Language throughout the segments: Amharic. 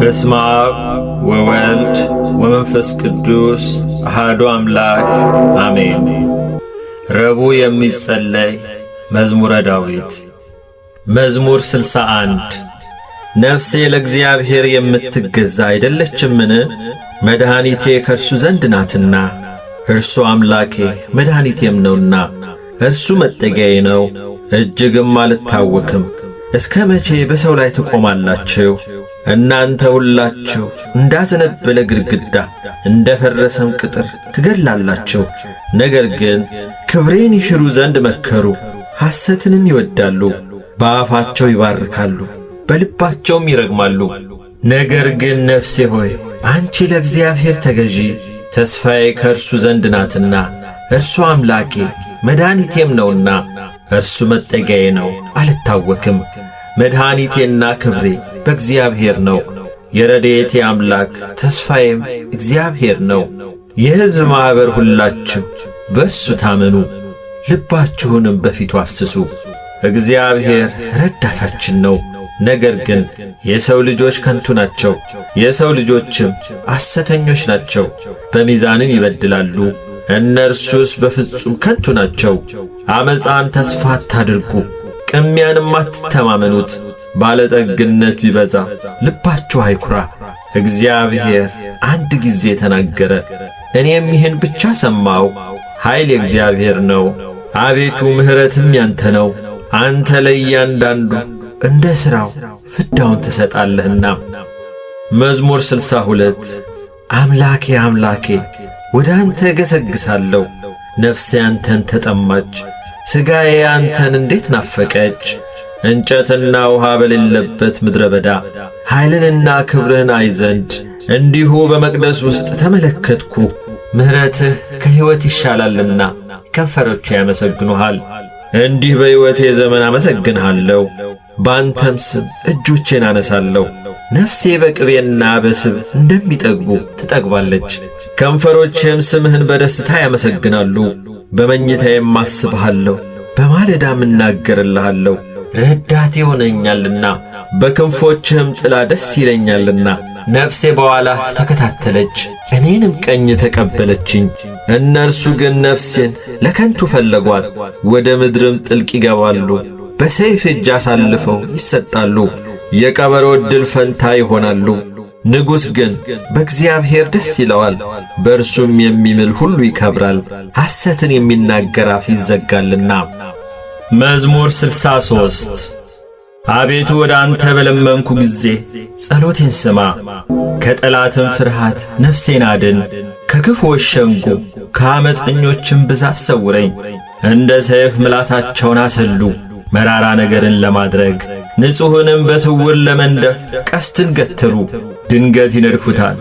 በስመ አብ ወወልድ ወመንፈስ ቅዱስ አሐዱ አምላክ አሜን። ረቡዕ የሚጸለይ መዝሙረ ዳዊት። መዝሙር 61 ነፍሴ ለእግዚአብሔር የምትገዛ አይደለችምን? መድኃኒቴ ከእርሱ ዘንድ ናትና። እርሱ አምላኬ መድኃኒቴም ነውና፣ እርሱ መጠጊያዬ ነው፣ እጅግም አልታወክም። እስከ መቼ በሰው ላይ ትቆማላችሁ? እናንተ ሁላችሁ እንዳዘነበለ ግድግዳ እንደ ፈረሰም ቅጥር ትገድላላችሁ። ነገር ግን ክብሬን ይሽሩ ዘንድ መከሩ፣ ሐሰትንም ይወዳሉ። በአፋቸው ይባርካሉ፣ በልባቸውም ይረግማሉ። ነገር ግን ነፍሴ ሆይ አንቺ ለእግዚአብሔር ተገዢ፣ ተስፋዬ ከእርሱ ዘንድ ናትና። እርሱ አምላኬ መድኃኒቴም ነውና፣ እርሱ መጠጊያዬ ነው፣ አልታወክም። መድኃኒቴና ክብሬ በእግዚአብሔር ነው፣ የረድኤቴ አምላክ ተስፋዬም እግዚአብሔር ነው። የሕዝብ ማኅበር ሁላችሁ በእሱ ታመኑ፣ ልባችሁንም በፊቱ አፍስሱ። እግዚአብሔር ረዳታችን ነው። ነገር ግን የሰው ልጆች ከንቱ ናቸው፣ የሰው ልጆችም ሐሰተኞች ናቸው፣ በሚዛንም ይበድላሉ። እነርሱስ በፍጹም ከንቱ ናቸው። ዓመፃን ተስፋ አታድርጉ፣ ቅሚያንም አትተማመኑት። ባለጠግነት ቢበዛ ልባችሁ አይኩራ። እግዚአብሔር አንድ ጊዜ ተናገረ፣ እኔም ይህን ብቻ ሰማው። ኃይል የእግዚአብሔር ነው፣ አቤቱ ምሕረትም ያንተ ነው። አንተ ለእያንዳንዱ እንደ ሥራው ፍዳውን ትሰጣለህና። መዝሙር 62 አምላኬ አምላኬ ወደ አንተ እገሰግሳለሁ። ነፍሴ አንተን ተጠማች፣ ሥጋዬ አንተን እንዴት ናፈቀች። እንጨትና ውሃ በሌለበት ምድረ በዳ ኃይልንና ክብርህን አይ ዘንድ እንዲሁ በመቅደስ ውስጥ ተመለከትኩ። ምሕረትህ ከሕይወት ይሻላልና ከንፈሮቼ ያመሰግኑሃል። እንዲህ በሕይወቴ ዘመን አመሰግንሃለሁ፣ በአንተም ስም እጆቼን አነሳለሁ። ነፍሴ በቅቤና በስብ እንደሚጠግቡ ትጠግባለች፣ ከንፈሮቼም ስምህን በደስታ ያመሰግናሉ። በመኝታዬም አስብሃለሁ፣ በማለዳም እናገርልሃለሁ። ረዳቴ ሆነኛልና በክንፎችህም ጥላ ደስ ይለኛልና። ነፍሴ በኋላህ ተከታተለች፣ እኔንም ቀኝ ተቀበለችኝ። እነርሱ ግን ነፍሴን ለከንቱ ፈለጓት፣ ወደ ምድርም ጥልቅ ይገባሉ። በሰይፍ እጅ አሳልፈው ይሰጣሉ፣ የቀበሮ ዕድል ፈንታ ይሆናሉ። ንጉሥ ግን በእግዚአብሔር ደስ ይለዋል፣ በእርሱም የሚምል ሁሉ ይከብራል። ሐሰትን የሚናገር አፍ ይዘጋልና። መዝሙር 63 አቤቱ ወደ አንተ በለመንኩ ጊዜ ጸሎቴን ስማ። ከጠላትም ፍርሃት ነፍሴን አድን፣ ከክፉዎች ሸንጎ ከዓመፀኞችም ብዛት ሰውረኝ። እንደ ሰይፍ ምላሳቸውን አሰሉ፣ መራራ ነገርን ለማድረግ ንጹሕንም በስውር ለመንደፍ ቀስትን ገተሩ። ድንገት ይነድፉታል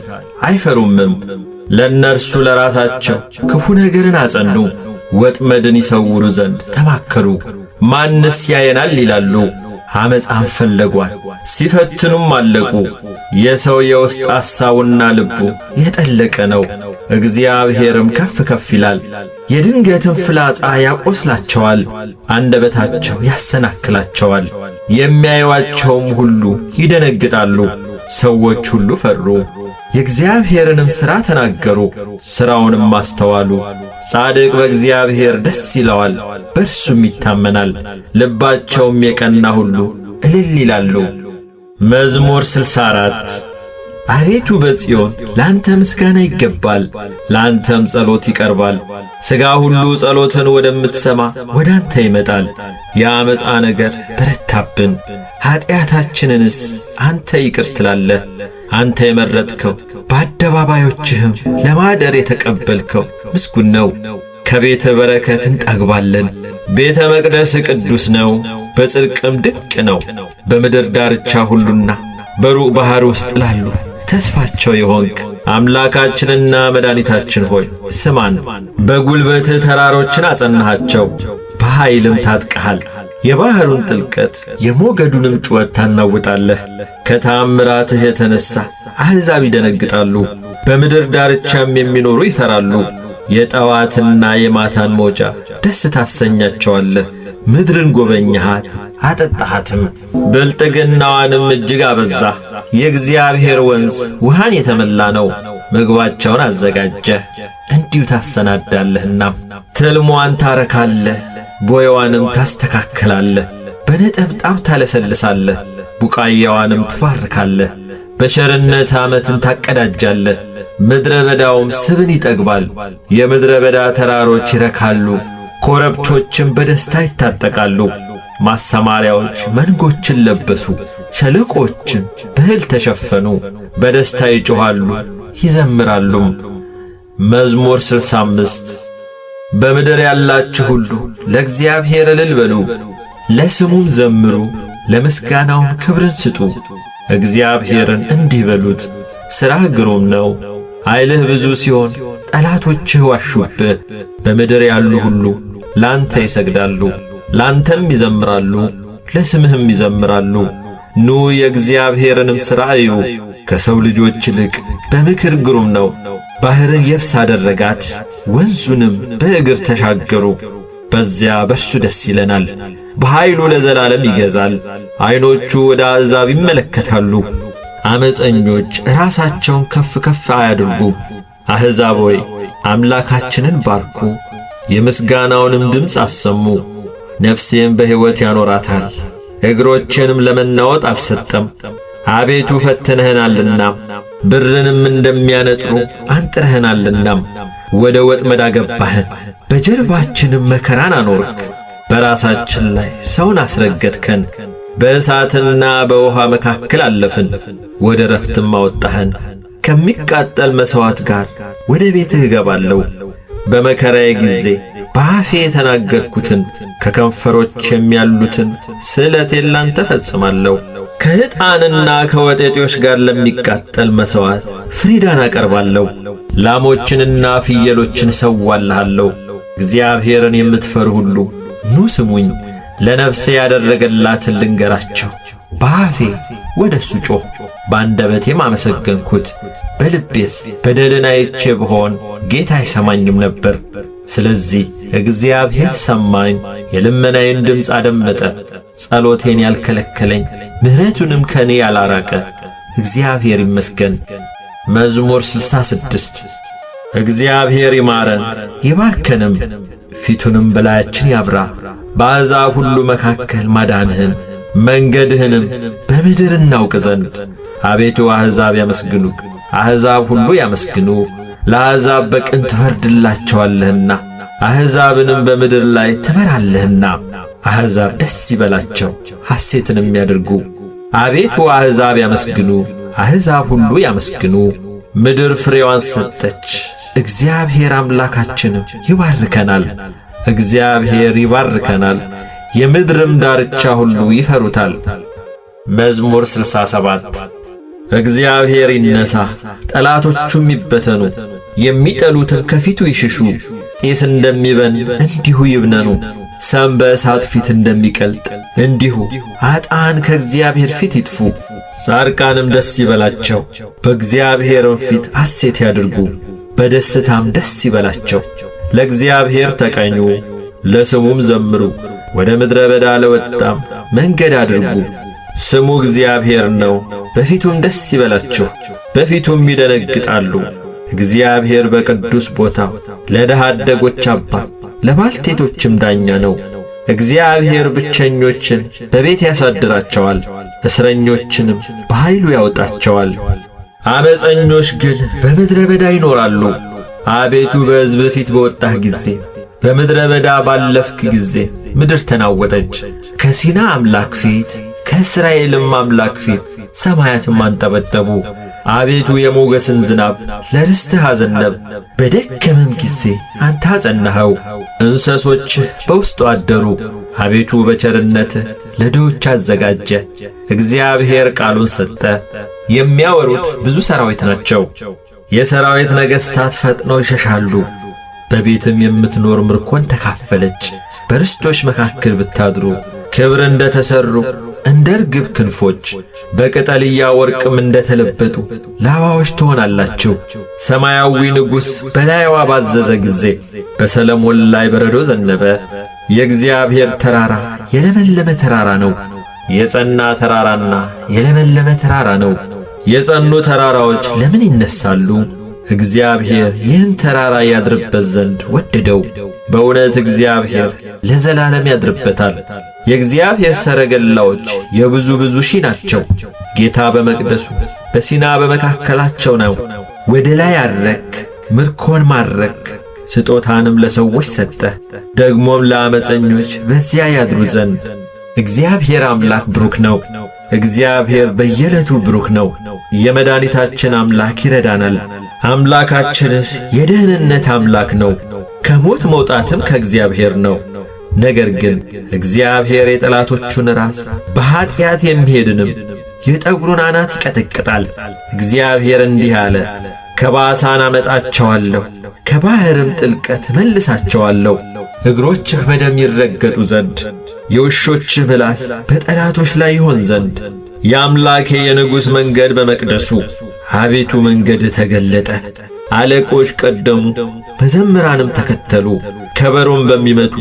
አይፈሩምም። ለእነርሱ ለራሳቸው ክፉ ነገርን አጸኑ፣ ወጥመድን ይሰውሩ ዘንድ ተማከሩ። ማንስ ያየናል ይላሉ። ዓመፃን ፈለጓት ሲፈትኑም አለቁ። የሰው የውስጥ ሐሳቡና ልቡ የጠለቀ ነው፣ እግዚአብሔርም ከፍ ከፍ ይላል። የድንገትም ፍላጻ ያቆስላቸዋል፣ አንደበታቸው ያሰናክላቸዋል። የሚያዩአቸውም ሁሉ ይደነግጣሉ። ሰዎች ሁሉ ፈሩ፣ የእግዚአብሔርንም ሥራ ተናገሩ፣ ሥራውንም አስተዋሉ። ጻድቅ በእግዚአብሔር ደስ ይለዋል፣ በእርሱም ይታመናል። ልባቸውም የቀና ሁሉ እልል ይላሉ። መዝሙር 64 አቤቱ በጽዮን ለአንተ ምስጋና ይገባል፣ ለአንተም ጸሎት ይቀርባል። ሥጋ ሁሉ ጸሎትን ወደምትሰማ ወደ አንተ ይመጣል። የዓመፃ ነገር በረታብን፣ ኀጢአታችንንስ አንተ ይቅር ትላለህ። አንተ የመረጥከው በአደባባዮችህም ለማደር የተቀበልከው ምስጉን ነው። ከቤተ በረከት እንጠግባለን። ቤተ መቅደስ ቅዱስ ነው፣ በጽድቅም ድንቅ ነው። በምድር ዳርቻ ሁሉና በሩቅ ባሕር ውስጥ ላሉ ተስፋቸው የሆንክ አምላካችንና መድኃኒታችን ሆይ ስማን። በጉልበትህ ተራሮችን አጸናሃቸው፣ በኃይልም ታጥቀሃል። የባሕሩን ጥልቀት የሞገዱንም ጩኸት ታናውጣለህ። ከተአምራትህ የተነሣ አሕዛብ ይደነግጣሉ፣ በምድር ዳርቻም የሚኖሩ ይፈራሉ። የጠዋትና የማታን መውጫ ደስ ታሰኛቸዋለህ። ምድርን ጐበኘሃት አጠጣሃትም፣ ብልጥግናዋንም እጅግ አበዛህ። የእግዚአብሔር ወንዝ ውሃን የተመላ ነው። ምግባቸውን አዘጋጀህ እንዲሁ ታሰናዳለህና ትልሟን ታረካለህ፣ ቦይዋንም ታስተካክላለህ። በነጠብጣብ ታለሰልሳለህ፣ ቡቃያዋንም ትባርካለህ። በቸርነት ዓመትን ታቀዳጃለህ፣ ምድረ በዳውም ስብን ይጠግባል። የምድረ በዳ ተራሮች ይረካሉ፣ ኮረብቶችም በደስታ ይታጠቃሉ። ማሰማሪያዎች መንጎችን ለበሱ፣ ሸለቆችም በእህል ተሸፈኑ። በደስታ ይጮኻሉ ይዘምራሉም። መዝሙር 65 በምድር ያላችሁ ሁሉ ለእግዚአብሔር እልል በሉ፣ ለስሙም ዘምሩ፣ ለምስጋናውም ክብርን ስጡ። እግዚአብሔርን እንዲህ በሉት፣ ሥራህ ግሩም ነው። ኃይልህ ብዙ ሲሆን ጠላቶችህ ዋሹብህ። በምድር ያሉ ሁሉ ላንተ ይሰግዳሉ፣ ላንተም ይዘምራሉ፣ ለስምህም ይዘምራሉ። ኑ የእግዚአብሔርንም ሥራ እዩ። ከሰው ልጆች ይልቅ በምክር ግሩም ነው። ባሕርን የብስ አደረጋት፣ ወንዙንም በእግር ተሻገሩ። በዚያ በእርሱ ደስ ይለናል፣ በኃይሉ ለዘላለም ይገዛል። ዐይኖቹ ወደ አሕዛብ ይመለከታሉ፣ ዓመፀኞች ራሳቸውን ከፍ ከፍ አያድርጉ። አሕዛብ ሆይ አምላካችንን ባርኩ፣ የምስጋናውንም ድምፅ አሰሙ። ነፍሴም በሕይወት ያኖራታል፣ እግሮቼንም ለመናወጥ አልሰጠም። አቤቱ ፈትነህናልና ብርንም እንደሚያነጥሩ አንጥረህናልናም። ወደ ወጥመድ አገባህን፣ በጀርባችንም መከራን አኖርክ። በራሳችን ላይ ሰውን አስረገጥከን፣ በእሳትና በውኃ መካከል አለፍን። ወደ ረፍትም አወጣህን። ከሚቃጠል መሥዋዕት ጋር ወደ ቤትህ እገባለሁ። በመከራዬ ጊዜ በአፌ የተናገርኩትን ከከንፈሮቼም ያሉትን ስእለቴን ላንተ ፈጽማለሁ። ከዕጣንና ከወጤጤዎች ጋር ለሚቃጠል መሥዋዕት ፍሪዳን አቀርባለሁ። ላሞችንና ፍየሎችን እሰዋልሃለሁ። እግዚአብሔርን የምትፈሩ ሁሉ ኑ ስሙኝ፣ ለነፍሴ ያደረገላትን ልንገራችሁ። በአፌ ወደ እሱ ጮኽ፣ በአንደበቴም አመሰገንኩት። በልቤስ በደልን አይቼ ብሆን ጌታ አይሰማኝም ነበር። ስለዚህ እግዚአብሔር ሰማኝ፣ የልመናዬን ድምፅ አደመጠ። ጸሎቴን ያልከለከለኝ ምሕረቱንም ከኔ ያላራቀ እግዚአብሔር ይመስገን። መዝሙር 66 እግዚአብሔር ይማረን ይባርከንም፣ ፊቱንም በላያችን ያብራ። በአሕዛብ ሁሉ መካከል ማዳንህን መንገድህንም በምድር እናውቅ ዘንድ። አቤቱ አሕዛብ ያመስግኑ፣ አሕዛብ ሁሉ ያመስግኑ። ለአሕዛብ በቅን ትፈርድላቸዋለህና አሕዛብንም በምድር ላይ ትመራለህና። አሕዛብ ደስ ይበላቸው ሐሴትንም ያድርጉ። አቤቱ አሕዛብ ያመስግኑ፣ አሕዛብ ሁሉ ያመስግኑ። ምድር ፍሬዋን ሰጠች፣ እግዚአብሔር አምላካችንም ይባርከናል። እግዚአብሔር ይባርከናል፣ የምድርም ዳርቻ ሁሉ ይፈሩታል። መዝሙር 67 እግዚአብሔር ይነሣ፣ ጠላቶቹም ይበተኑ፣ የሚጠሉትም ከፊቱ ይሽሹ። ጢስ እንደሚበን እንዲሁ ይብነኑ፣ ሰም በእሳት ፊት እንደሚቀልጥ እንዲሁ ኀጥኣን ከእግዚአብሔር ፊት ይጥፉ። ጻድቃንም ደስ ይበላቸው፣ በእግዚአብሔርም ፊት ሐሴት ያድርጉ፣ በደስታም ደስ ይበላቸው። ለእግዚአብሔር ተቀኙ፣ ለስሙም ዘምሩ። ወደ ምድረ በዳ ለወጣም መንገድ አድርጉ። ስሙ እግዚአብሔር ነው፣ በፊቱም ደስ ይበላችሁ፣ በፊቱም ይደነግጣሉ። እግዚአብሔር በቅዱስ ቦታው ለድሃ አደጎች አባት ለባልቴቶችም ዳኛ ነው። እግዚአብሔር ብቸኞችን በቤት ያሳድራቸዋል፣ እስረኞችንም በኃይሉ ያወጣቸዋል። ዓመፀኞች ግን በምድረ በዳ ይኖራሉ። አቤቱ በሕዝብ ፊት በወጣህ ጊዜ፣ በምድረ በዳ ባለፍክ ጊዜ ምድር ተናወጠች። ከሲና አምላክ ፊት ከእስራኤልም አምላክ ፊት ሰማያትም አንጠበጠቡ። አቤቱ የሞገስን ዝናብ ለርስትህ አዘነብ፣ በደከመም ጊዜ አንተ አጸናኸው። እንስሶችህ በውስጡ አደሩ። አቤቱ በቸርነትህ ለድሆች አዘጋጀ። እግዚአብሔር ቃሉን ሰጠ። የሚያወሩት ብዙ ሰራዊት ናቸው። የሰራዊት ነገሥታት ፈጥነው ይሸሻሉ። በቤትም የምትኖር ምርኮን ተካፈለች። በርስቶች መካከል ብታድሩ ክብር እንደ ተሠሩ እንደ ርግብ ክንፎች በቅጠልያ ወርቅም እንደ ተለበጡ ላባዎች ትሆናላችሁ። ሰማያዊ ንጉሥ በላይዋ ባዘዘ ጊዜ በሰለሞን ላይ በረዶ ዘነበ። የእግዚአብሔር ተራራ የለመለመ ተራራ ነው፣ የጸና ተራራና የለመለመ ተራራ ነው። የጸኑ ተራራዎች ለምን ይነሳሉ? እግዚአብሔር ይህን ተራራ ያድርበት ዘንድ ወደደው። በእውነት እግዚአብሔር ለዘላለም ያድርበታል። የእግዚአብሔር ሰረገላዎች የብዙ ብዙ ሺህ ናቸው። ጌታ በመቅደሱ በሲና በመካከላቸው ነው። ወደ ላይ አረክ፣ ምርኮን ማረክ፣ ስጦታንም ለሰዎች ሰጠ፣ ደግሞም ለአመፀኞች በዚያ ያድሩ ዘንድ። እግዚአብሔር አምላክ ብሩክ ነው። እግዚአብሔር በየዕለቱ ብሩክ ነው። የመድኃኒታችን አምላክ ይረዳናል። አምላካችንስ የደህንነት አምላክ ነው። ከሞት መውጣትም ከእግዚአብሔር ነው። ነገር ግን እግዚአብሔር የጠላቶቹን ራስ በኀጢአት የሚሄድንም የጠጉሩን አናት ይቀጠቅጣል። እግዚአብሔር እንዲህ አለ፣ ከባሳን አመጣቸዋለሁ፣ ከባሕርም ጥልቀት መልሳቸዋለሁ። እግሮችህ በደም ይረገጡ ዘንድ የውሾችህ ምላስ በጠላቶች ላይ ይሆን ዘንድ። የአምላኬ የንጉሥ መንገድ በመቅደሱ አቤቱ መንገድ ተገለጠ። አለቆች ቀደሙ፣ መዘምራንም ተከተሉ፣ ከበሮም በሚመቱ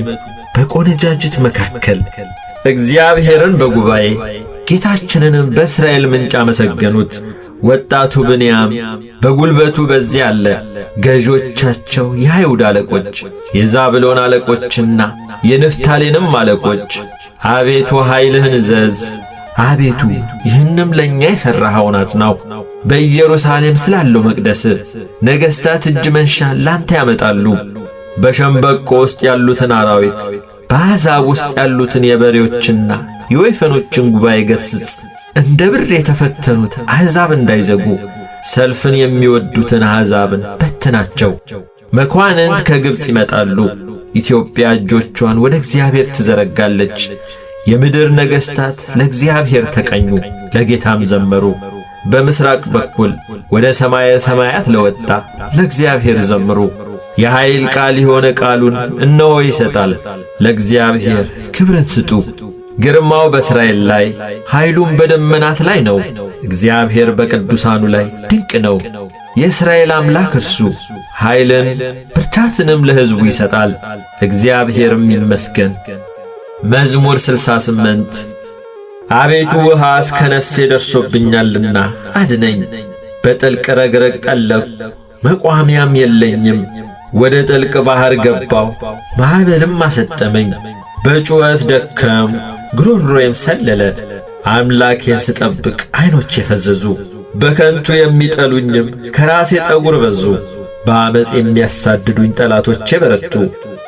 በቆነጃጅት መካከል እግዚአብሔርን በጉባኤ ጌታችንንም በእስራኤል ምንጭ አመሰገኑት። ወጣቱ ብንያም በጉልበቱ በዚያ አለ። ገዦቻቸው የአይሁድ አለቆች፣ የዛብሎን አለቆችና የንፍታሌንም አለቆች አቤቱ ኃይልህን እዘዝ፣ አቤቱ ይህንም ለእኛ የሠራኸውን አጽናው። በኢየሩሳሌም ስላለው መቅደስ ነገሥታት እጅ መንሻን ላንተ ያመጣሉ። በሸምበቆ ውስጥ ያሉትን አራዊት፣ በአሕዛብ ውስጥ ያሉትን የበሬዎችና የወይፈኖችን ጉባኤ ገሥጽ። እንደ ብር የተፈተኑት አሕዛብ እንዳይዘጉ ሰልፍን የሚወዱትን አሕዛብን በትናቸው። መኳንንት ከግብፅ ይመጣሉ። ኢትዮጵያ እጆቿን ወደ እግዚአብሔር ትዘረጋለች። የምድር ነገሥታት ለእግዚአብሔር ተቀኙ፣ ለጌታም ዘመሩ። በምሥራቅ በኩል ወደ ሰማየ ሰማያት ለወጣ ለእግዚአብሔር ዘምሩ። የኃይል ቃል የሆነ ቃሉን እነሆ ይሰጣል። ለእግዚአብሔር ክብርን ስጡ። ግርማው በእስራኤል ላይ ኃይሉም በደመናት ላይ ነው። እግዚአብሔር በቅዱሳኑ ላይ ድንቅ ነው። የእስራኤል አምላክ እርሱ ኃይልን ብርታትንም ለሕዝቡ ይሰጣል። እግዚአብሔርም ይመስገን። መዝሙር 68 አቤቱ ውሃ እስከ ነፍሴ ደርሶብኛልና አድነኝ። በጥልቅ ረግረግ ጠለቅሁ፣ መቋሚያም የለኝም። ወደ ጥልቅ ባሕር ገባሁ፣ ማዕበልም አሰጠመኝ። በጩኸት ደከምሁ፣ ጉሮሮዬም ሰለለ። አምላኬን ስጠብቅ ዐይኖቼ ፈዘዙ። በከንቱ የሚጠሉኝም ከራሴ ጠጉር በዙ። በዓመፅ የሚያሳድዱኝ ጠላቶቼ በረቱ።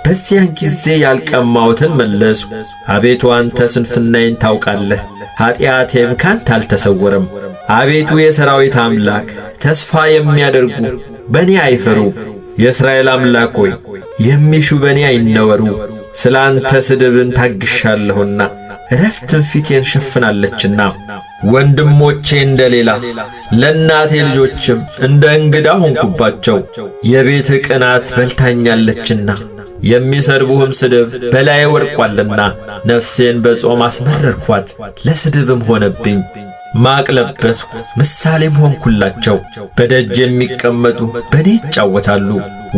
በዚያን ጊዜ ያልቀማሁትን መለስሁ። አቤቱ አንተ ስንፍናዬን ታውቃለህ፣ ኀጢአቴም ካንተ አልተሰወረም። አቤቱ የሠራዊት አምላክ ተስፋ የሚያደርጉ በእኔ አይፈሩ። የእስራኤል አምላክ ሆይ የሚሹ በእኔ አይነወሩ። ስለ አንተ ስድብን ታግሻለሁና ዕረፍትን ፊቴን ሸፍናለችና። ወንድሞቼ እንደ ሌላ ለእናቴ ልጆችም እንደ እንግዳ ሆንኩባቸው። የቤት ቅናት በልታኛለችና የሚሰድቡህም ስድብ በላዬ ወድቋልና። ነፍሴን በጾም አስመረርኳት፣ ለስድብም ሆነብኝ። ማቅ ለበስሁ፣ ምሳሌም ሆንኩላቸው። በደጅ የሚቀመጡ በእኔ ይጫወታሉ፣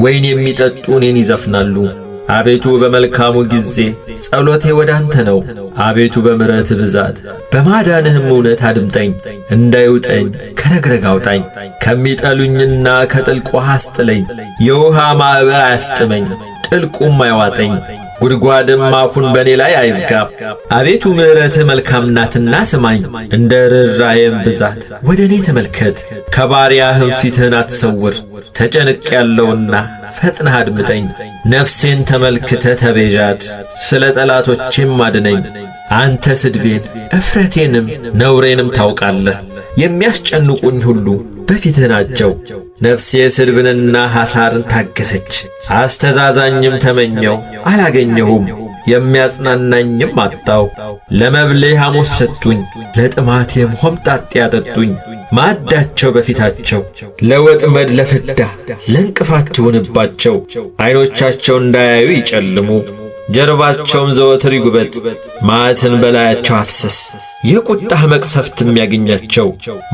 ወይን የሚጠጡ እኔን ይዘፍናሉ። አቤቱ በመልካሙ ጊዜ ጸሎቴ ወደ አንተ ነው። አቤቱ በምሕረት ብዛት በማዳንህም እውነት አድምጠኝ። እንዳይውጠኝ ከረግረግ አውጣኝ። ከሚጠሉኝና ከጥልቅ ውሃ አስጥለኝ። የውሃ ማዕበል አያስጥመኝ፣ ጥልቁም አይዋጠኝ። ጉድጓድም አፉን በእኔ ላይ አይዝጋ። አቤቱ ምሕረትህ መልካም ናትና ስማኝ፣ እንደ ርኅራኄም ብዛት ወደ እኔ ተመልከት። ከባሪያህም ፊትህን አትሰውር። ተጨንቄአለሁና ፈጥነህ አድምጠኝ። ነፍሴን ተመልክተህ ተቤዣት፣ ስለ ጠላቶቼም አድነኝ። አንተ ስድቤን እፍረቴንም ነውሬንም ታውቃለህ። የሚያስጨንቁኝ ሁሉ በፊትህ ናቸው። ነፍሴ ስድብንና ሐሳርን ታገሰች። አስተዛዛኝም ተመኘው አላገኘሁም፣ የሚያጽናናኝም አጣው። ለመብሌ ሐሞት ሰጡኝ፣ ለጥማቴም ሆምጣጤ ያጠጡኝ። ማዕዳቸው በፊታቸው ለወጥመድ ለፍዳ ለእንቅፋት ትሁንባቸው። ዐይኖቻቸው እንዳያዩ ይጨልሙ፣ ጀርባቸውም ዘወትር ይጉበት። መዓትን በላያቸው አፍስስ፣ የቁጣህ መቅሰፍትም ያገኛቸው።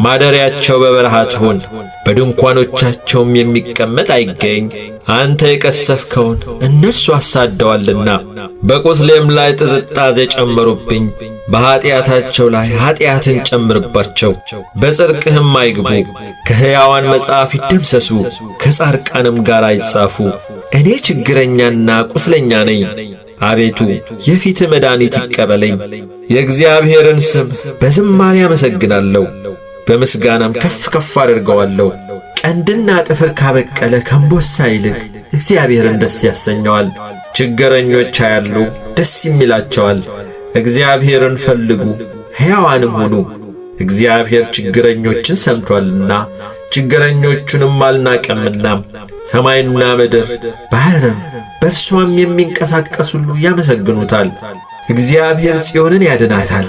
ማደሪያቸው በበረሃ ትሁን፣ በድንኳኖቻቸውም የሚቀመጥ አይገኝ። አንተ የቀሰፍከውን እነርሱ አሳደዋልና፣ በቁስሌም ላይ ጥዝጣዜ ጨመሩብኝ። በኀጢአታቸው ላይ ኀጢአትን ጨምርባቸው፣ በጽድቅህም አይግቡ። ከሕያዋን መጽሐፍ ይደምሰሱ፣ ከጻድቃንም ጋር አይጻፉ። እኔ ችግረኛና ቁስለኛ ነኝ። አቤቱ የፊትህ መድኃኒት ይቀበለኝ። የእግዚአብሔርን ስም በዝማሬ አመሰግናለሁ፣ በምስጋናም ከፍ ከፍ አድርገዋለሁ። ቀንድና ጥፍር ካበቀለ ከእንቦሳ ይልቅ እግዚአብሔርን ደስ ያሰኘዋል። ችግረኞች ያያሉ ደስ ይላቸዋል። እግዚአብሔርን ፈልጉ ሕያዋንም ሁኑ። እግዚአብሔር ችግረኞችን ሰምቶአልና ችግረኞቹንም አልናቀምና። ሰማይና ምድር ባሕርም በእርሷም የሚንቀሳቀስ ሁሉ ያመሰግኑታል። እግዚአብሔር ጽዮንን ያድናታል፣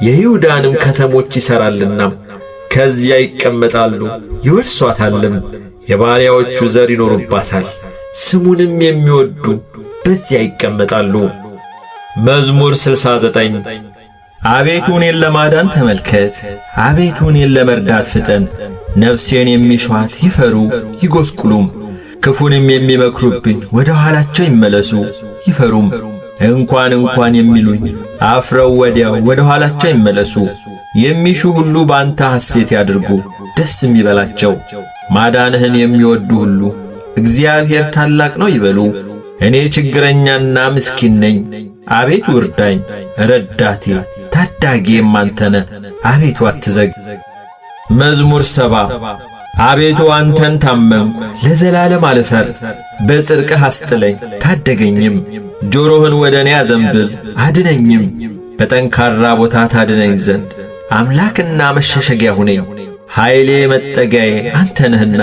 የይሁዳንም ከተሞች ይሠራልና። ከዚያ ይቀመጣሉ ይወርሷታልም፣ የባሪያዎቹ ዘር ይኖሩባታል። ስሙንም የሚወዱ በዚያ ይቀመጣሉ። መዝሙር 69 አቤቱ እኔን ለማዳን ተመልከት፣ አቤቱ እኔን ለመርዳት ፍጠን። ነፍሴን የሚሿት ይፈሩ ይጐስቁሉም፣ ክፉንም የሚመክሩብኝ ወደ ኋላቸው ይመለሱ ይፈሩም። እንኳን የሚሉኝ አፍረው ወዲያው ወደ ኋላቸው ይመለሱ። የሚሹ ሁሉ ባንተ ሐሴት ያድርጉ ደስም ይበላቸው። ማዳንህን የሚወዱ ሁሉ እግዚአብሔር ታላቅ ነው ይበሉ። እኔ ችግረኛና ምስኪን ነኝ፣ አቤቱ እርዳኝ። ረዳቴ ታዳጊዬም አንተ ነህ፣ አቤቱ አትዘግ። መዝሙር 70 አቤቱ አንተን ታመንኩ፣ ለዘላለም አልፈር። በጽድቅህ አስጥለኝ ታደገኝም። ጆሮህን ወደ እኔ አዘንብል አድነኝም፣ በጠንካራ ቦታ ታድነኝ ዘንድ አምላክና መሸሸጊያ ሁነኝ። ኃይሌ መጠጊያዬ አንተ ነህና፣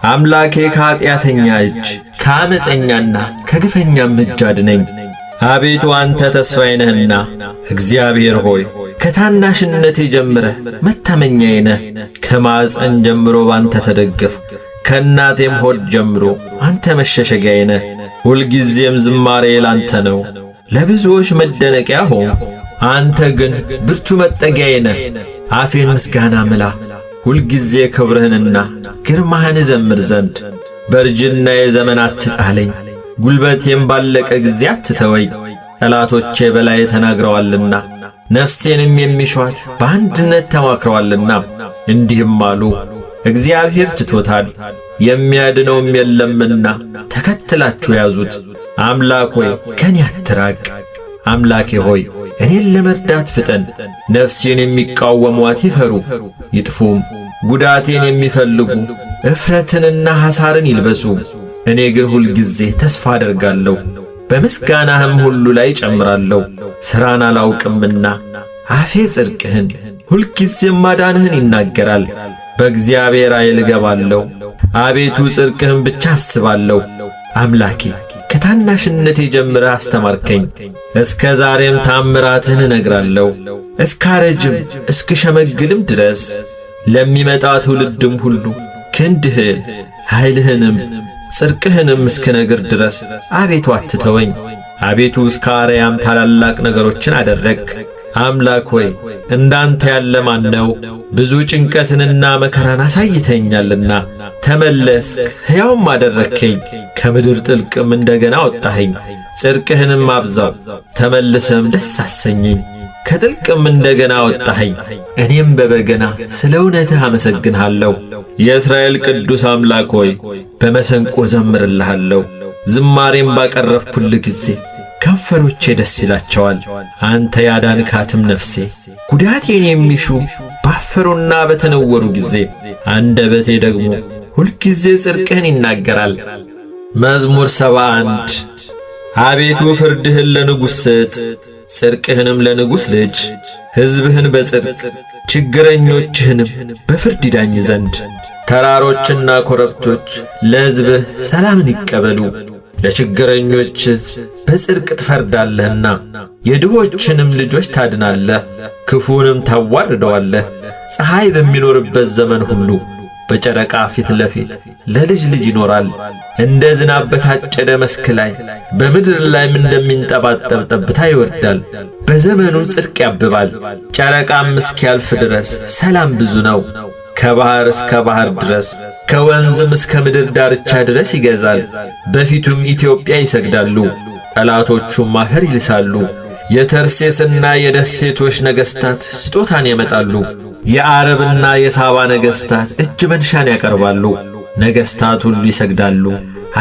አምላኬ ከኀጢአተኛ እጅ ከዓመፀኛና ከግፈኛም እጅ አድነኝ። አቤቱ አንተ ተስፋዬ ነህና እግዚአብሔር ሆይ ከታናሽነቴ ጀምረህ መታመኛዬ ነህ። ከማዕፀን ጀምሮ ባንተ ተደገፍ፣ ከእናቴም ሆድ ጀምሮ አንተ መሸሸጊያዬ ነህ። ሁልጊዜም ዝማሬ ላንተ ነው፣ ለብዙዎች መደነቂያ ሆንኩ። አንተ ግን ብርቱ መጠጊያዬ ነህ። አፌን ምስጋና ምላ፣ ሁልጊዜ ክብርህንና ግርማህን እዘምር ዘንድ። በእርጅናዬ ዘመን አትጣለኝ፣ ጉልበቴም ባለቀ ጊዜ አትተወኝ። ጠላቶቼ በላዬ ተናግረዋልና ነፍሴንም የሚሿት በአንድነት ተማክረዋልና። እንዲህም አሉ፣ እግዚአብሔር ትቶታል የሚያድነውም የለምና ተከትላችሁ ያዙት። አምላክ ሆይ ከኔ አትራቅ፣ አምላኬ ሆይ እኔን ለመርዳት ፍጠን። ነፍሴን የሚቃወሟት ይፈሩ ይጥፉም፣ ጉዳቴን የሚፈልጉ እፍረትንና ሐሳርን ይልበሱ። እኔ ግን ሁልጊዜ ተስፋ አደርጋለሁ፣ በምስጋናህም ሁሉ ላይ ጨምራለሁ። ሥራን አላውቅምና አፌ ጽድቅህን ሁልጊዜም ማዳንህን ይናገራል። በእግዚአብሔር ኃይል እገባለሁ፣ አቤቱ ጽድቅህን ብቻ አስባለሁ። አምላኬ ከታናሽነቴ ጀምረህ አስተማርከኝ፣ እስከ ዛሬም ታምራትህን እነግራለሁ። እስካረጅም እስክሸመግልም ድረስ ለሚመጣ ትውልድም ሁሉ ክንድህን ኃይልህንም ጽድቅህንም እስክነግር ድረስ አቤቱ አትተወኝ። አቤቱ እስከ አርያም ታላላቅ ነገሮችን አደረግህ። አምላክ ሆይ እንዳንተ ያለ ማን ነው? ብዙ ጭንቀትንና መከራን አሳይተኛልና ተመለስክ፣ ሕያውም አደረግከኝ። ከምድር ጥልቅም እንደገና አወጣኸኝ። ጽድቅህንም አብዛው፣ ተመልሰም ደስ አሰኘኝ። ከጥልቅም እንደገና አወጣኸኝ። እኔም በበገና ስለ እውነትህ አመሰግንሃለሁ። የእስራኤል ቅዱስ አምላክ ሆይ በመሰንቆ ዘምርልሃለሁ። ዝማሬም ባቀረብኩልህ ጊዜ ከንፈሮቼ ደስ ይላቸዋል። አንተ ያዳንካትም ነፍሴ ጉዳቴን የሚሹ ባፈሩና በተነወሩ ጊዜ አንደበቴ ደግሞ ሁልጊዜ ጽድቅህን ይናገራል። መዝሙር 71 አቤቱ ፍርድህን ለንጉሥ ስጥ፣ ጽድቅህንም ለንጉሥ ልጅ። ሕዝብህን በጽድቅ ችግረኞችህንም በፍርድ ይዳኝ ዘንድ። ተራሮችና ኮረብቶች ለሕዝብህ ሰላምን ይቀበሉ። ለችግረኞች ሕዝብ በጽድቅ ትፈርዳለህና የድሆችንም ልጆች ታድናለህ፣ ክፉንም ታዋርደዋለህ። ፀሐይ በሚኖርበት ዘመን ሁሉ በጨረቃ ፊት ለፊት ለልጅ ልጅ ይኖራል። እንደ ዝናብ በታጨደ መስክ ላይ በምድር ላይም እንደሚንጠባጠብ ጠብታ ይወርዳል። በዘመኑ ጽድቅ ያብባል። ጨረቃም እስኪያልፍ ድረስ ሰላም ብዙ ነው። ከባህር እስከ ባህር ድረስ ከወንዝም እስከ ምድር ዳርቻ ድረስ ይገዛል። በፊቱም ኢትዮጵያ ይሰግዳሉ፣ ጠላቶቹም አፈር ይልሳሉ። የተርሴስና የደሴቶች ነገሥታት ስጦታን ያመጣሉ። የአረብና የሳባ ነገሥታት እጅ መንሻን ያቀርባሉ። ነገሥታት ሁሉ ይሰግዳሉ፣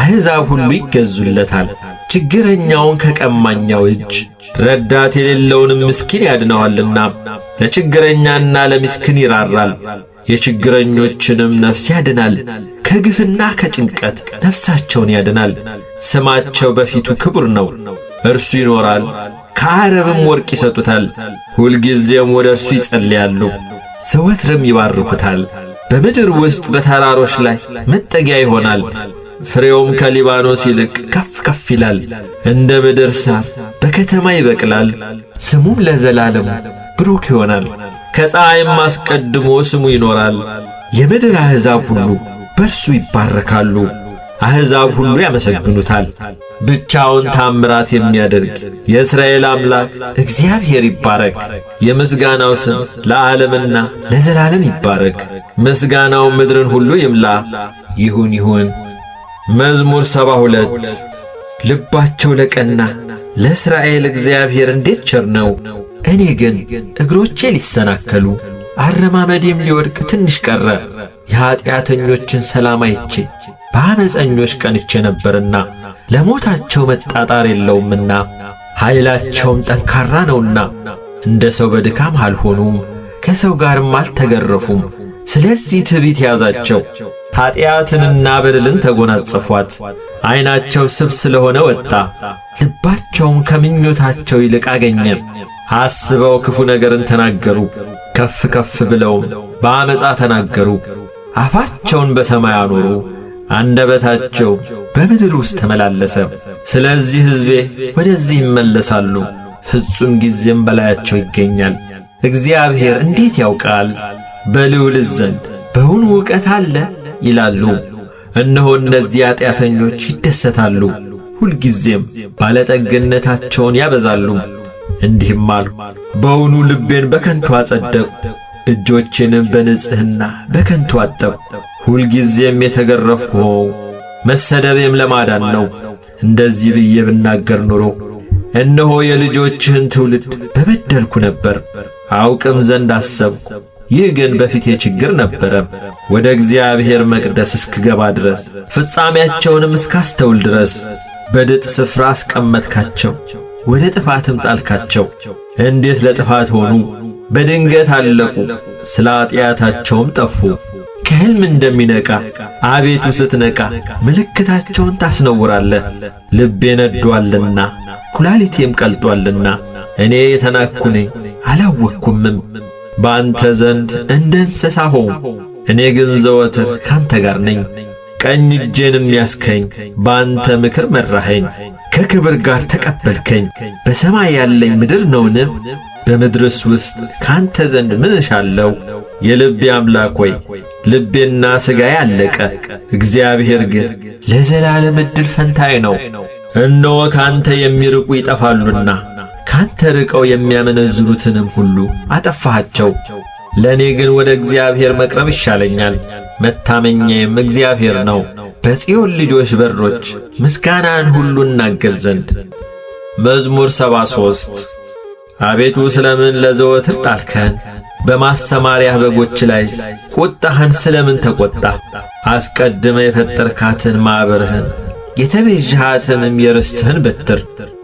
አሕዛብ ሁሉ ይገዙለታል። ችግረኛውን ከቀማኛው እጅ ረዳት የሌለውንም ምስኪን ያድነዋልና ለችግረኛና ለምስኪን ይራራል። የችግረኞችንም ነፍስ ያድናል። ከግፍና ከጭንቀት ነፍሳቸውን ያድናል። ስማቸው በፊቱ ክቡር ነው። እርሱ ይኖራል። ከአረብም ወርቅ ይሰጡታል። ሁልጊዜም ወደ እርሱ ይጸልያሉ፣ ዘወትርም ይባርኩታል። በምድር ውስጥ በተራሮች ላይ መጠጊያ ይሆናል። ፍሬውም ከሊባኖስ ይልቅ ከፍ ከፍ ይላል። እንደ ምድር ሳር በከተማ ይበቅላል። ስሙም ለዘላለሙ ብሩክ ይሆናል። ከፀሐይም አስቀድሞ ስሙ ይኖራል። የምድር አሕዛብ ሁሉ በእርሱ ይባረካሉ። አሕዛብ ሁሉ ያመሰግኑታል። ብቻውን ታምራት የሚያደርግ የእስራኤል አምላክ እግዚአብሔር ይባረክ። የምስጋናው ስም ለዓለምና ለዘላለም ይባረክ። ምስጋናው ምድርን ሁሉ ይምላ። ይሁን ይሁን። መዝሙር 72 ልባቸው ለቀና ለእስራኤል እግዚአብሔር እንዴት ቸር ነው። እኔ ግን እግሮቼ ሊሰናከሉ አረማመዴም ሊወድቅ ትንሽ ቀረ። የኀጢአተኞችን ሰላም አይቼ በአመፀኞች ቀንቼ ነበርና ለሞታቸው መጣጣር የለውምና ኃይላቸውም ጠንካራ ነውና እንደ ሰው በድካም አልሆኑም፣ ከሰው ጋርም አልተገረፉም። ስለዚህ ትዕቢት ያዛቸው፣ ኀጢአትንና በደልን ተጎናጸፏት። ዐይናቸው ስብ ስለሆነ ወጣ፣ ልባቸውም ከምኞታቸው ይልቅ አገኘ። አስበው ክፉ ነገርን ተናገሩ፣ ከፍ ከፍ ብለውም በአመፃ ተናገሩ። አፋቸውን በሰማይ አኖሩ፣ አንደበታቸው በምድር ውስጥ ተመላለሰ። ስለዚህ ሕዝቤ ወደዚህ ይመለሳሉ፣ ፍጹም ጊዜም በላያቸው ይገኛል። እግዚአብሔር እንዴት ያውቃል? በልዑልስ ዘንድ በውኑ ዕውቀት አለ ይላሉ። እነሆ እነዚህ ኀጢአተኞች ይደሰታሉ፣ ሁልጊዜም ባለጠግነታቸውን ያበዛሉ። እንዲህም አሉ፣ በውኑ ልቤን በከንቱ አጸደቅሁ፣ እጆቼንም በንጽሕና በከንቱ አጠብሁ። ሁልጊዜም የተገረፍኩ ሆንሁ፣ መሰደቤም ለማዳን ነው። እንደዚህ ብዬ ብናገር ኖሮ እነሆ የልጆችህን ትውልድ በበደልኩ ነበር፣ አውቅም ዘንድ አሰብኩ። ይህ ግን በፊቴ ችግር ነበረ፣ ወደ እግዚአብሔር መቅደስ እስክገባ ድረስ ፍጻሜያቸውንም እስካስተውል ድረስ። በድጥ ስፍራ አስቀመጥካቸው፣ ወደ ጥፋትም ጣልካቸው። እንዴት ለጥፋት ሆኑ! በድንገት አለቁ፣ ስለ ኀጢአታቸውም ጠፉ። ከሕልም እንደሚነቃ አቤቱ ስትነቃ ምልክታቸውን ታስነውራለህ። ልቤ ነዶአልና ኩላሊቴም ቀልጦአልና እኔ የተናቅሁ ነኝ አላወቅኩምም። በአንተ ዘንድ እንደ እንስሳ ሆንሁ፣ እኔ ግን ዘወትር ካንተ ጋር ነኝ። ቀኝ እጄንም ያስከኝ፣ በአንተ ምክር መራኸኝ፣ ከክብር ጋር ተቀበልከኝ። በሰማይ ያለኝ ምድር ነውን? በምድርስ ውስጥ ካንተ ዘንድ ምን እሻለሁ? የልቤ አምላክ ሆይ ልቤና ሥጋዬ አለቀ። እግዚአብሔር ግን ለዘላለም ዕድል ፈንታዬ ነው። እነሆ ካንተ የሚርቁ ይጠፋሉና ካንተ ርቀው የሚያመነዝሩትንም ሁሉ አጠፋሃቸው። ለእኔ ግን ወደ እግዚአብሔር መቅረብ ይሻለኛል፣ መታመኛዬም እግዚአብሔር ነው። በጽዮን ልጆች በሮች ምስጋናን ሁሉ እናገር ዘንድ። መዝሙር 73 አቤቱ ስለምን ለዘወትር ጣልከን? በማሰማሪያህ በጎች ላይ ቁጣህን ስለምን ተቈጣህ? አስቀድመ የፈጠርካትን ማኅበርህን የተቤዥሃትንም የርስትህን በትር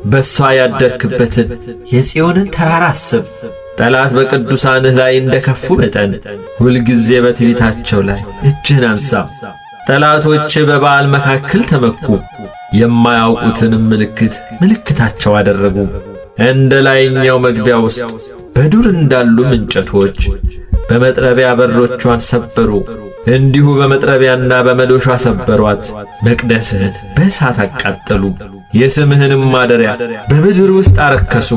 በሷ ያደርክበትን የጽዮንን ተራራ አስብ። ጠላት በቅዱሳንህ ላይ እንደ ከፉ መጠን ሁልጊዜ በትዕቢታቸው ላይ እጅህን አንሣ። ጠላቶች በበዓል መካከል ተመኩ፣ የማያውቁትንም ምልክታቸው አደረጉ። እንደ ላይኛው መግቢያ ውስጥ በዱር እንዳሉ እንጨቶች በመጥረቢያ በሮቿን ሰበሩ። እንዲሁ በመጥረቢያና በመዶሻ ሰበሯት። መቅደስህን በእሳት አቃጠሉ፣ የስምህንም ማደሪያ በምድር ውስጥ አረከሱ።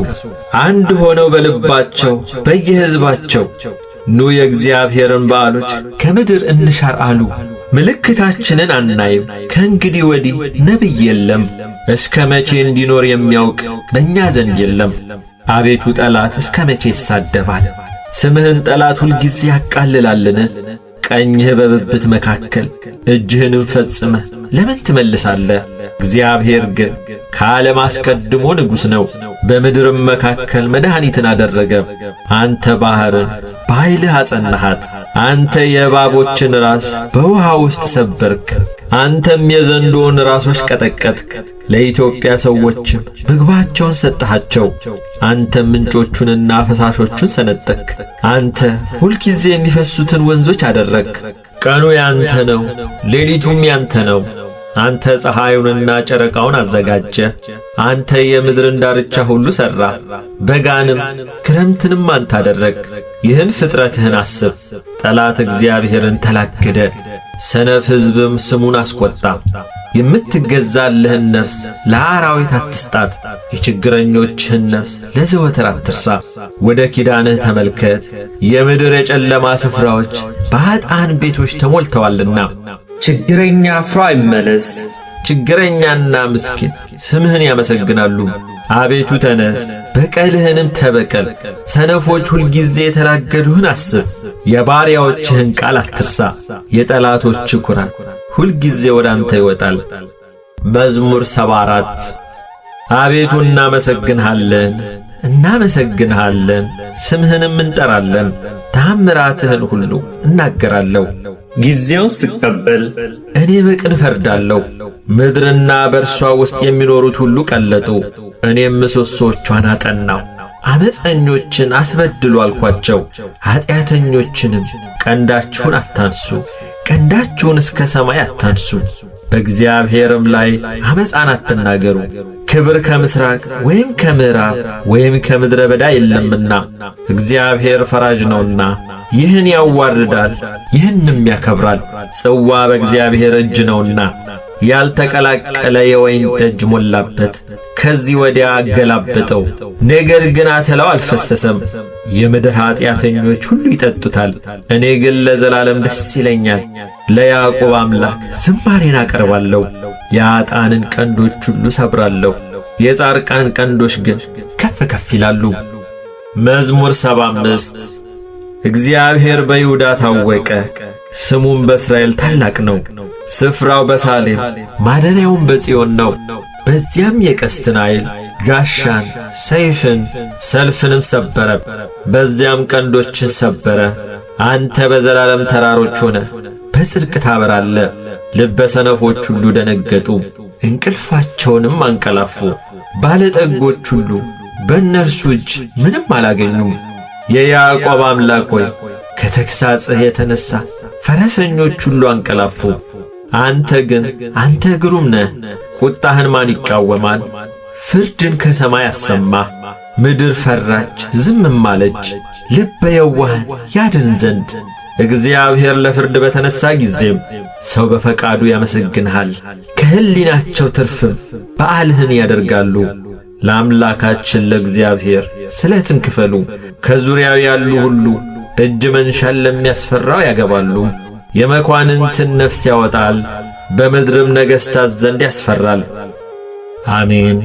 አንድ ሆነው በልባቸው በየሕዝባቸው ኑ የእግዚአብሔርን በዓሎች ከምድር እንሻር አሉ። ምልክታችንን አናይም፣ ከእንግዲህ ወዲህ ነቢይ የለም። እስከ መቼ እንዲኖር የሚያውቅ በእኛ ዘንድ የለም። አቤቱ ጠላት እስከ መቼ ይሳደባል? ስምህን ጠላት ሁልጊዜ ያቃልላልን? ቀኝህ በብብት መካከል እጅህንም ፈጽመህ ለምን ትመልሳለህ? እግዚአብሔር ግን ከዓለም አስቀድሞ ንጉሥ ነው፣ በምድርም መካከል መድኃኒትን አደረገ። አንተ ባሕርን በኃይልህ አጸናሃት፣ አንተ የእባቦችን ራስ በውሃ ውስጥ ሰበርክ፣ አንተም የዘንዶውን ራሶች ቀጠቀጥክ። ለኢትዮጵያ ሰዎችም ምግባቸውን ሰጠሃቸው፣ አንተም ምንጮቹንና ፈሳሾቹን ሰነጠቅ። አንተ ሁልጊዜ የሚፈሱትን ወንዞች አደረግክ። ቀኑ ያንተ ነው፣ ሌሊቱም ያንተ ነው። አንተ ፀሐዩንና ጨረቃውን አዘጋጀ። አንተ የምድርን ዳርቻ ሁሉ ሠራ፣ በጋንም ክረምትንም አንተ አደረግ። ይህን ፍጥረትህን አስብ። ጠላት እግዚአብሔርን ተላገደ፣ ሰነፍ ሕዝብም ስሙን አስቈጣ። የምትገዛልህን ነፍስ ለአራዊት አትስጣት፣ የችግረኞችህን ነፍስ ለዘወትር አትርሳ። ወደ ኪዳንህ ተመልከት፣ የምድር የጨለማ ስፍራዎች በኃጥአን ቤቶች ተሞልተዋልና። ችግረኛ አፍሮ አይመለስ፣ ችግረኛና ምስኪን ስምህን ያመሰግናሉ። አቤቱ ተነስ፣ በቀልህንም ተበቀል። ሰነፎች ሁልጊዜ የተላገዱህን አስብ፣ የባሪያዎችህን ቃል አትርሳ። የጠላቶች ኩራት ሁልጊዜ ወደ አንተ ይወጣል። መዝሙር 74 አቤቱ እናመሰግንሃለን፣ እናመሰግንሃለን፣ ስምህንም እንጠራለን። ተአምራትህን ሁሉ እናገራለሁ። ጊዜውን ስቀበል እኔ በቅን እፈርዳለሁ። ምድርና በእርሷ ውስጥ የሚኖሩት ሁሉ ቀለጡ። እኔም ምሰሶቿን አጠናሁ። ዓመፀኞችን አትበድሉ አልኳቸው፣ ኀጢአተኞችንም ቀንዳችሁን አታንሱ፣ ቀንዳችሁን እስከ ሰማይ አታንሱ። በእግዚአብሔርም ላይ ዓመፃን አትናገሩ። ክብር ከምሥራቅ ወይም ከምዕራብ ወይም ከምድረ በዳ የለምና፣ እግዚአብሔር ፈራጅ ነውና ይህን ያዋርዳል ይህንም ያከብራል። ጽዋ በእግዚአብሔር እጅ ነውና ያልተቀላቀለ የወይን ጠጅ ሞላበት፣ ከዚህ ወዲያ አገላበጠው፣ ነገር ግን አተላው አልፈሰሰም። የምድር ኀጢአተኞች ሁሉ ይጠጡታል፣ እኔ ግን ለዘላለም ደስ ይለኛል። ለያዕቆብ አምላክ ዝማሬን አቀርባለሁ። የኀጥአንን ቀንዶች ሁሉ ሰብራለሁ፣ የጻድቃን ቀንዶች ግን ከፍ ከፍ ይላሉ። መዝሙር 75 እግዚአብሔር በይሁዳ ታወቀ፣ ስሙም በእስራኤል ታላቅ ነው። ስፍራው በሳሌም ማደሪያውም በጽዮን ነው። በዚያም የቀስትን ኃይል ጋሻን፣ ሰይፍን፣ ሰልፍንም ሰበረ። በዚያም ቀንዶችን ሰበረ። አንተ በዘላለም ተራሮች ሆነ በጽድቅ ታበራለ። ልበ ሰነፎች ሁሉ ደነገጡ፣ እንቅልፋቸውንም አንቀላፉ። ባለጠጎች ሁሉ በእነርሱ እጅ ምንም አላገኙም። የያዕቆብ አምላክ ሆይ ከተግሣጽህ የተነሣ ፈረሰኞች ሁሉ አንቀላፉ። አንተ ግን አንተ ግሩም ነህ። ቁጣህን ማን ይቃወማል? ፍርድን ከሰማይ አሰማህ። ምድር ፈራች ዝምም አለች፣ ልበ የዋህን ያድን ዘንድ። እግዚአብሔር ለፍርድ በተነሣ ጊዜም ሰው በፈቃዱ ያመሰግንሃል። ከሕሊናቸው ትርፍም በዓልህን ያደርጋሉ። ለአምላካችን ለእግዚአብሔር ስለትን ክፈሉ። ከዙሪያው ያሉ ሁሉ እጅ መንሻን ለሚያስፈራው ያገባሉ። የመኳንንትን ነፍስ ያወጣል፣ በምድርም ነገሥታት ዘንድ ያስፈራል። አሜን።